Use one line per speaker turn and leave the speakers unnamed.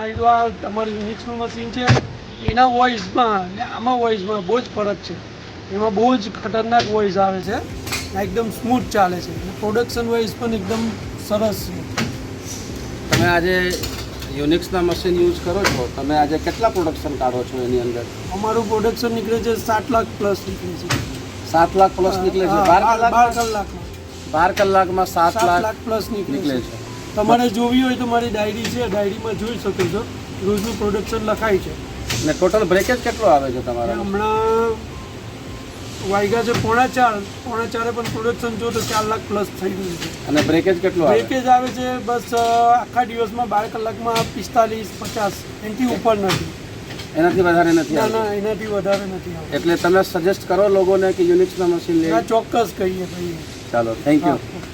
આ તમારું યુનિક્સનું મશીન છે એના વોઇસમાં અને આમાં વોઇસમાં બહુ જ ફરક છે. એમાં બહુ જ ખતરનાક વોઇસ આવે છે, એકદમ સ્મૂથ ચાલે છે અને પ્રોડક્શન વાઇઝ પણ એકદમ સરસ છે.
તમે આજે યુનિક્સના મશીન યુઝ કરો છો, તમે આજે કેટલા પ્રોડક્શન કાઢો છો એની અંદર?
અમારું પ્રોડક્શન નીકળે છે 7 લાખ પ્લસ નીકળે છે.
7 લાખ પ્લસ નીકળે છે? 12
કલાકમાં
12 કલાકમાં 7 લાખ
પ્લસ નીકળે
નીકળે
છે.
છે.
તમારે જોવી હોય તો મારી ડાયરી છે, ડાયરીમાં જોઈ શકો છો, રોજનું પ્રોડક્શન લખાય છે.
અને ટોટલ બ્રેકેજ કેટલો આવે છે તમારા?
હમણાં વાગ્યા છે 3:45 પણ પ્રોડક્શન જો તો 4 લાખ પ્લસ થઈ ગયું છે.
અને બ્રેકેજ કેટલું આવે?
પેકેજ આવે છે બસ આખા દિવસમાં 12 કલાકમાં 45-50 એનાથી ઉપર નથી.
એનાથી વધારે નથી
ના
આવતું?
ના, એનાથી વધારે નથી આવતું.
એટલે તમે સજેસ્ટ કરો લોકોને કે યુનિક્સના મશીન લે?
ચોક્કસ કહીએ ભાઈ.
ચાલો, થેન્ક યુ.
હા.